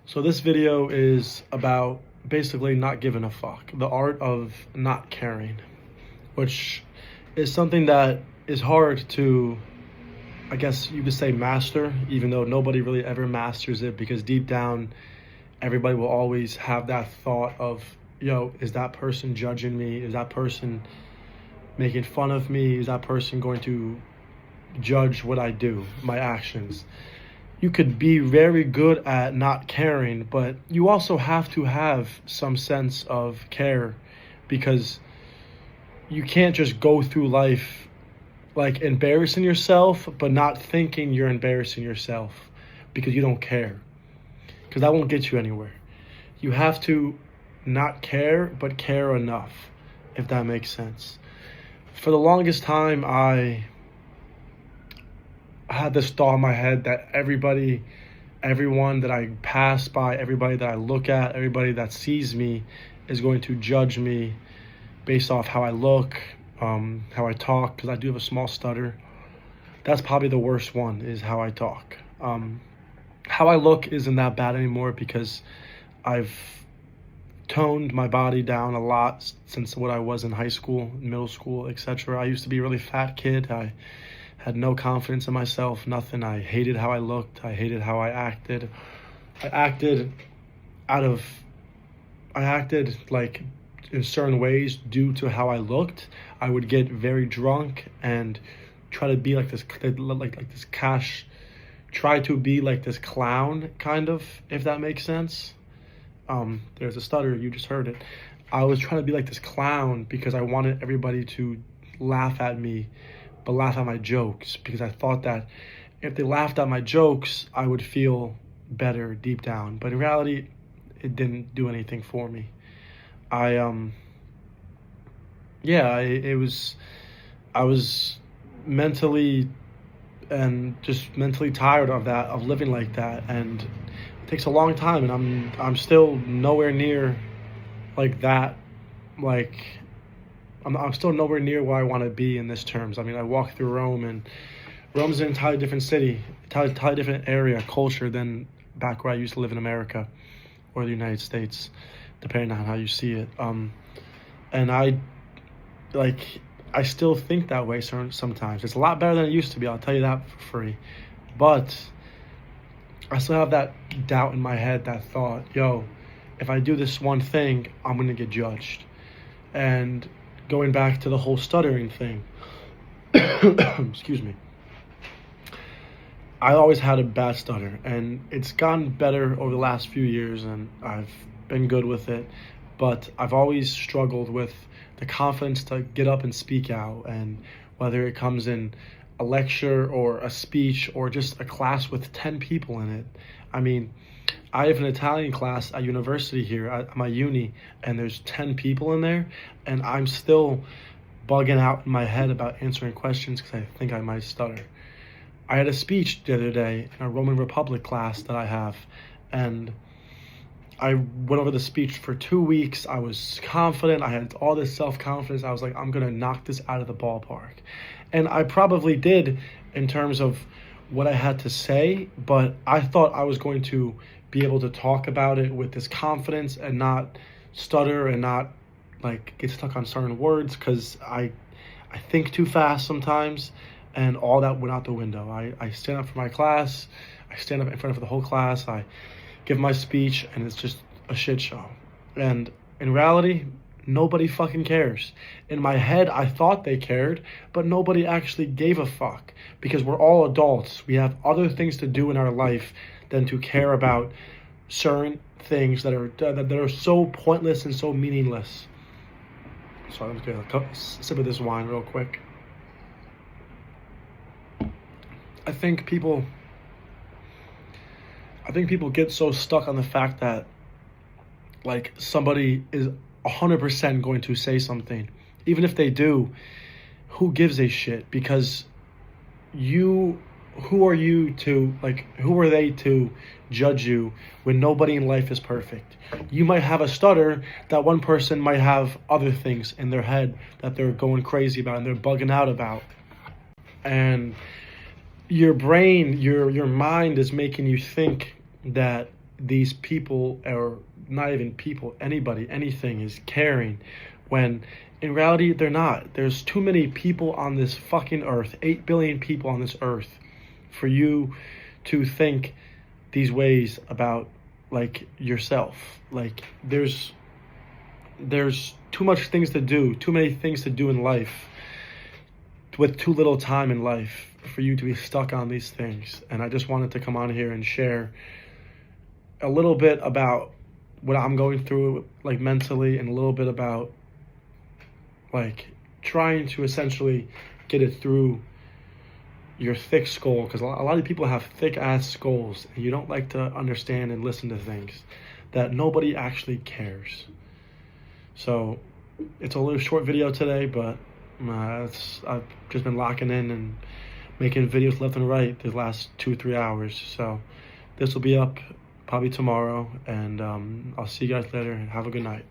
So this video is about basically not giving a fuck, the art of not caring, which is something that is hard to, I guess you could say, master, even though nobody really ever masters it, because deep down, everybody will always have that thought of, yo, is that person judging me? Is that person making fun of me? Is that person going to judge what I do, my actions? You could be very good at not caring, but you also have to have some sense of care, because you can't just go through life like embarrassing yourself, but not thinking you're embarrassing yourself because you don't care, because that won't get you anywhere. You have to not care, but care enough, if that makes sense. For the longest time, I had this thought in my head that everyone that I pass by, everybody that I look at, everybody that sees me is going to judge me based off how I look, how I talk, because I do have a small stutter. That's probably the worst one, is how I talk. How I look isn't that bad anymore because I've toned my body down a lot since what I was in high school, middle school, etc. I used to be a really fat kid. I had no confidence in myself, nothing. I hated how I looked. I hated how I acted. I acted like in certain ways due to how I looked. I would get very drunk and try to be like this try to be like this clown, kind of, if that makes sense. There's a stutter, you just heard it. I was trying to be like this clown because I wanted everybody to laugh at me, but laugh at my jokes, because I thought that if they laughed at my jokes, I would feel better deep down. But in reality, it didn't do anything for me. I was mentally tired of that, of living like that, and it takes a long time, and I'm still nowhere near like that. Like, I'm still nowhere near where I want to be in this terms. I mean, I walk through Rome, and Rome's an entirely different city, entirely different area, culture than back where I used to live in America or the United States, depending on how you see it. And I still think that way sometimes. It's a lot better than it used to be, I'll tell you that for free. But I still have that doubt in my head, that thought, yo, if I do this one thing, I'm going to get judged. And going back to the whole stuttering thing, excuse me, I always had a bad stutter, and it's gotten better over the last few years, and I've been good with it, but I've always struggled with the confidence to get up and speak out, and whether it comes in a lecture or a speech or just a class with 10 people in it. I mean, I have an Italian class at university here at my uni, and there's 10 people in there, and I'm still bugging out in my head about answering questions because I think I might stutter. I had a speech the other day in a Roman Republic class that I have, and I went over the speech for 2 weeks. I was confident. I had all this self-confidence. I was like, I'm going to knock this out of the ballpark. And I probably did in terms of what I had to say, but I thought I was going to be able to talk about it with this confidence and not stutter and not like get stuck on certain words, because I think too fast sometimes, and all that went out the window. I stand up for my class. I stand up in front of the whole class. I give my speech, and it's just a shit show. And in reality, nobody fucking cares. In my head, I thought they cared, but nobody actually gave a fuck, because we're all adults. We have other things to do in our life than to care about certain things that are so pointless and so meaningless. Sorry, I'm just gonna sip of this wine real quick. I think people get so stuck on the fact that like somebody is 100% going to say something. Even if they do, who gives a shit? Because who are they to judge you when nobody in life is perfect? You might have a stutter, that one person might have other things in their head that they're going crazy about and they're bugging out about. And your brain, your mind is making you think that these people, or not even people, anybody, anything is caring, when in reality they're not. There's too many people on this fucking earth, 8 billion people on this earth, for you to think these ways about, like, yourself. Like, there's too much things to do, too many things to do in life, with too little time in life for you to be stuck on these things. And I just wanted to come on here and share a little bit about what I'm going through, like, mentally, and a little bit about, like, trying to essentially get it through your thick skull, because a lot of people have thick ass skulls, and you don't like to understand and listen to things that nobody actually cares. So it's a little short video today, but I've just been locking in and making videos left and right the last 2-3 hours. So this will be up probably tomorrow, and I'll see you guys later, and have a good night.